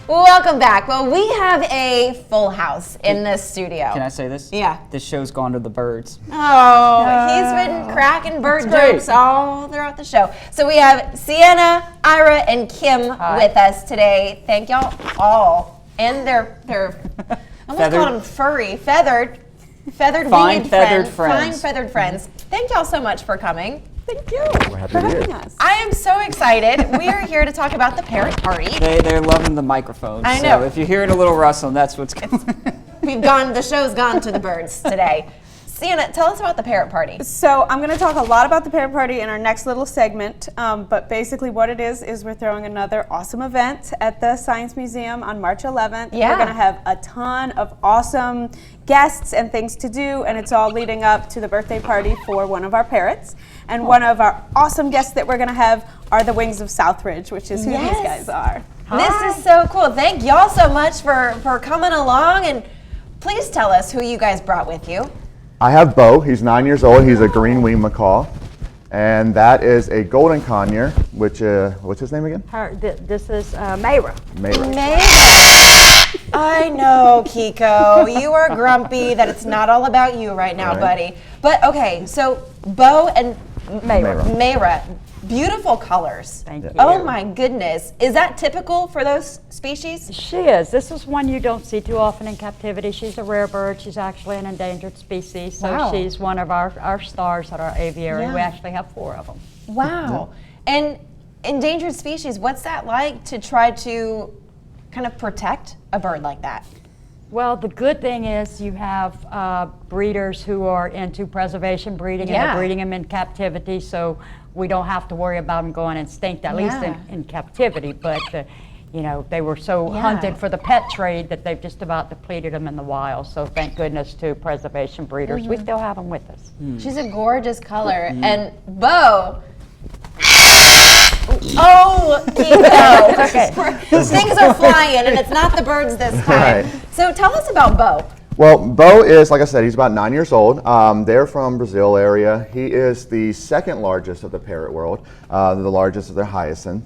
Welcome back. Well, we have a full house in this studio. Can I say this? Yeah. This show's gone to the birds. Oh, he's been cracking bird jokes all throughout the show. So we have Sienna, Ira, and Kim with us today. Thank y'all all. And they're I almost called them furry, feathered winged friends. Fine feathered friends. Thank y'all so much for coming. Thank you We're happy for to be having here. us. I am so excited. We are here to talk about the Parrot Party. They're loving the microphone. I know. So if you hear it a little rustling, that's what's going on. The show's gone to the birds today. Sienna, tell us about the Parrot Party. So I'm going to talk a lot about the Parrot Party in our next little segment, but basically what it is we're throwing another awesome event at the Science Museum on March 11th. Yeah. We're going to have a ton of awesome guests and things to do, and it's all leading up to the birthday party for one of our parrots. And one of our awesome guests that we're going to have are the Wings of Southridge, which is who these guys are. This is so cool. Thank y'all so much for coming along, and please tell us who you guys brought with you. I have Bo. He's 9 years old. He's a green wing macaw. And that is a golden conure, which, what's his name again? This is Mayra. Mayra. I know, Kiko. You are grumpy that it's not all about you right now, buddy. But okay, so Bo and Mayra, beautiful colors. Thank you. Oh my goodness. Is that typical for those species? She is. This is one you don't see too often in captivity. She's a rare bird. She's actually an endangered species. So she's one of our stars at our aviary. Yeah. We actually have 4 of them. Wow. And endangered species, what's that like to try to kind of protect a bird like that? Well, the good thing is you have breeders who are into preservation breeding, and they're breeding them in captivity, so we don't have to worry about them going extinct, at least in captivity. But you know, they were so hunted for the pet trade that they've just about depleted them in the wild. So thank goodness to preservation breeders. We still have them with us. She's a gorgeous color. And Bo, oh, Kiko. Okay. Things are flying, and it's not the birds this time. Right. So tell us about Bo. Well, Bo is, like I said, he's about 9 years old. They're from Brazil area. He is the second largest of the parrot world. The largest is the hyacinth.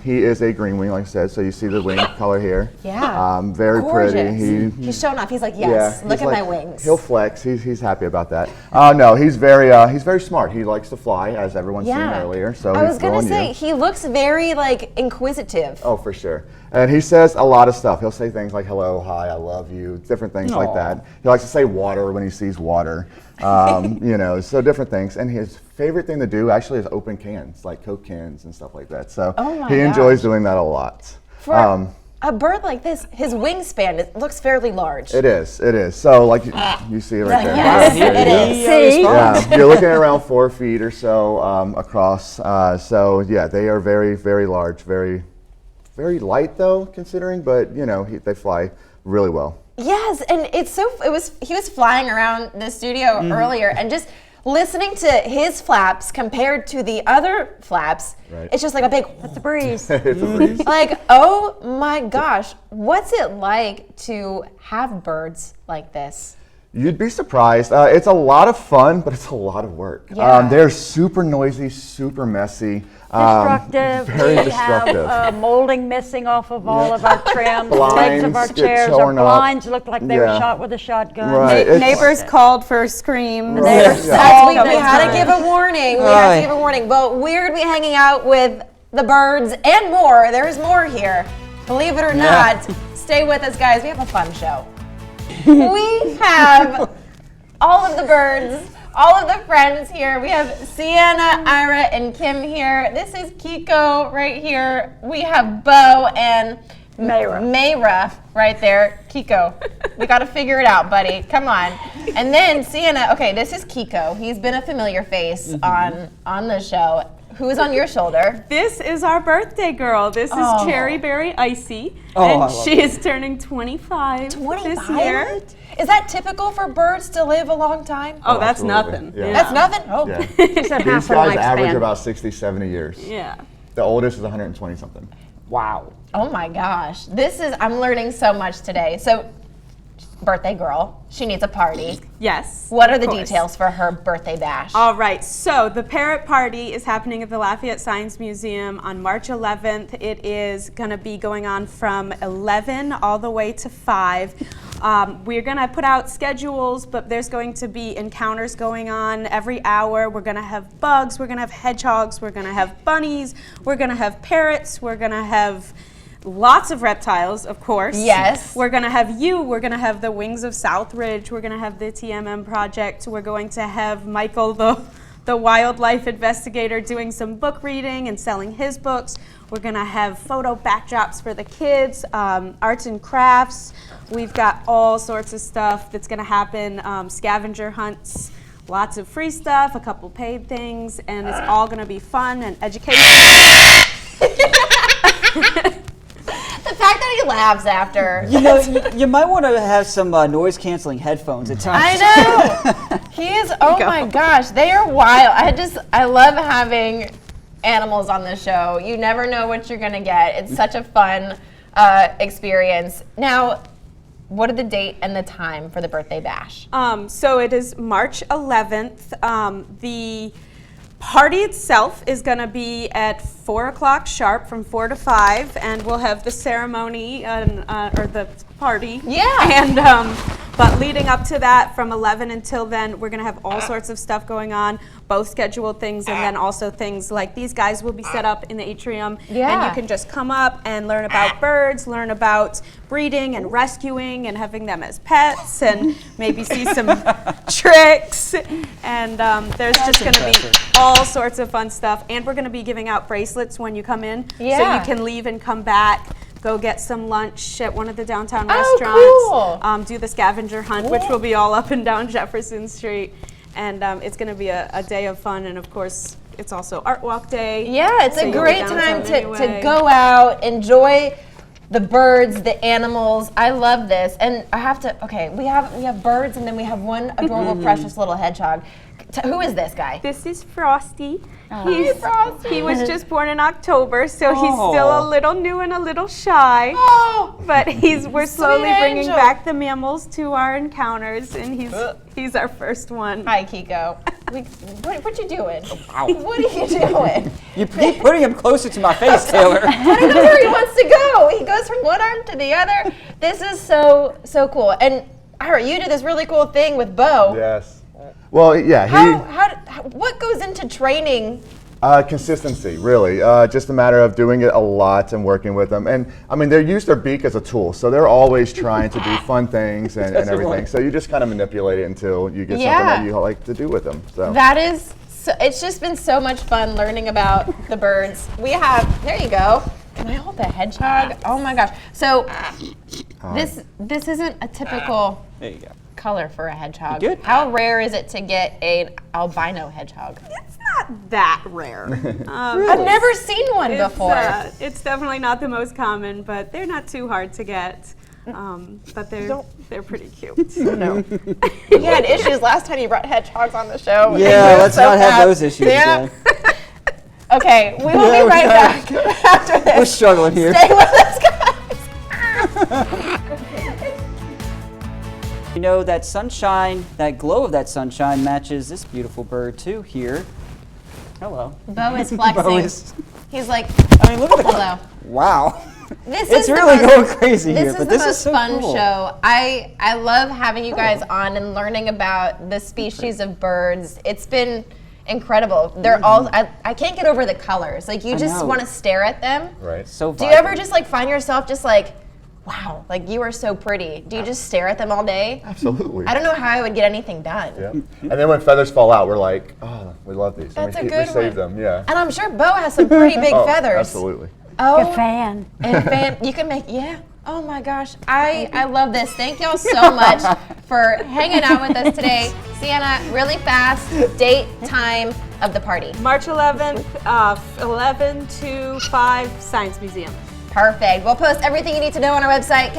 He is a green wing, like I said, so you see the wing color here. Yeah. Very gorgeous. pretty. He's showing off. He's like, yes, look at my wings. He'll flex. He's happy about that. No, he's very smart. He likes to fly, as everyone's seen earlier. So I was gonna say, he looks very like inquisitive. Oh, for sure. And he says a lot of stuff. He'll say things like hello, hi, I love you, different things like that. He likes to say water when he sees water. You know, so different things. And his favorite thing to do actually is open cans, like Coke cans and stuff like that. So he enjoys doing that a lot. For a bird like this, his wingspan looks fairly large. It is. So like you see it right there. Yes, it is. See? Yeah, you're looking at around 4 feet or so across. So yeah, they are very large, very light though, considering, but you know, they fly really well. Yes, and he was flying around the studio earlier, and just listening to his flaps compared to the other flaps, it's just like a big, It's a breeze. It's a breeze. like, oh my gosh, what's it like to have birds like this? You'd be surprised. It's a lot of fun, but it's a lot of work. Yeah. They're super noisy, super messy. Destructive. Very We destructive. have molding missing off of all of our trims, Blinds legs of our get chairs. Our torn up. blinds look like they were Yeah. shot with a shotgun. Right. Neighbors called for screams. Neighbors We called. had to give a warning. We had to give a warning. But we're gonna be hanging out with the birds and more. There's more here. Believe it or not. Stay with us, guys. We have a fun show. We have all of the birds, all of the friends here. We have Sienna, Ira, and Kim here. This is Kiko right here. We have Bo and Mayra right there. Kiko, we got to figure it out, buddy. Come on. And then Sienna. Okay, this is Kiko. He's been a familiar face on the show. Who is on your shoulder? This is our birthday girl. This is Cherry Berry Icy, and she is turning 25 this year. Is that typical for birds to live a long time? Oh, that's absolutely. nothing. Yeah. That's nothing? Oh. Yeah. She said half These a guys lifespan. average about 60, 70 years. Yeah. The oldest is 120 something. Wow. Oh my gosh. I'm learning so much today. So birthday girl. She needs a party. Yes. What are the of course. details for her birthday bash? All right, so the Parrot Party is happening at the Lafayette Science Museum on March 11th. It is going to be going on from 11 all the way to 5. We're going to put out schedules, but there's going to be encounters going on every hour. We're going to have bugs, we're going to have hedgehogs, we're going to have bunnies, we're going to have parrots, we're going to have lots of reptiles, of course. Yes. We're going to have we're going to have the Wings of Southridge, we're going to have the TMM Project, we're going to have Michael, the wildlife investigator, doing some book reading and selling his books. We're going to have photo backdrops for the kids, arts and crafts. We've got all sorts of stuff that's going to happen, scavenger hunts, lots of free stuff, a couple paid things, and it's all going to be fun and educational. The fact that he laughs after. You know, you might want to have some noise canceling headphones at times. I know. He is, oh my gosh, they are wild. I love having animals on the show. You never know what you're going to get. It's such a fun experience. Now, what are the date and the time for the birthday bash? So it is March 11th. The party itself is going to be at 4 o'clock sharp, from 4 to 5, and we'll have the ceremony or the party. Yeah. And but leading up to that, from 11 until then, we're going to have all sorts of stuff going on, both scheduled things and then also things like these guys will be set up in the atrium. Yeah. And you can just come up and learn about birds, learn about breeding and rescuing and having them as pets, and maybe see some tricks. And there's just going to be all sorts of fun stuff. And we're going to be giving out bracelets when you come in. Yeah. So you can leave and come back, go get some lunch at one of the downtown Oh, restaurants, do the scavenger hunt, which will be all up and down Jefferson Street. And it's going to be a day of fun. And of course, it's also Art Walk Day. Yeah, it's so a you'll be great downtown time to anyway. go out, enjoy the birds, the animals. I love this. And I have to, okay, we have birds, and then we have one adorable, precious little hedgehog. Who is this guy? This is Frosty. Hey, Frosty. He was just born in October, so he's still a little new and a little shy. Oh, But we're slowly Sweet bringing angel. back the mammals to our encounters, and he's our first one. hi, Kiko. What you doing? What are you doing? You keep putting him closer to my face, Taylor. But he knows where he wants to go. He goes from one arm to the other. This is so cool. And Ira, you do this really cool thing with Bo. Yes. Well, yeah. What goes into training? Consistency, really. Just a matter of doing it a lot and working with them. And I mean, they use their beak as a tool, so they're always trying to do fun things and everything. So you just kind of manipulate it until you get something that you like to do with them. So That is, it's just been so much fun learning about the birds. We have, there you go. Can I hold the hedgehog? Oh my gosh. So this isn't a typical There you go. color for a hedgehog. Good. How rare is it to get an albino hedgehog? It's not that rare. I've never seen one before. It's definitely not the most common, but they're not too hard to get. But they're pretty cute. No. You had issues last time you brought hedgehogs on the show. Yeah, let's not have those issues again. Okay, we will be right back after this. We're struggling here. Stay with us, guys. You know, that sunshine, that glow of that sunshine matches this beautiful bird too here. Hello. Bo is flexing. Bo is- He's like, I mean, look at the hello. Wow. This It's is the really most- going crazy here, This is but the this most is so fun cool. show. I love having you guys on and learning about the species of birds. It's been incredible. They're all, I can't get over the colors. Like, you just know. want to stare at them. right. So Do you ever just like find yourself just like, wow, like you are so pretty? Do you just stare at them all day? Absolutely. I don't know how I would get anything done. Yeah. And then when feathers fall out, we're like, oh, we love these. That's and a good we save one. them, yeah. And I'm sure Bo has some pretty big Oh, feathers. absolutely. Oh, Good fan. and you can make, yeah. Oh my gosh, I love this. Thank y'all so much for hanging out with us today. Sienna, really fast, date, time of the party. March 11th, 11 to 5, Science Museum. Perfect. We'll post everything you need to know on our website,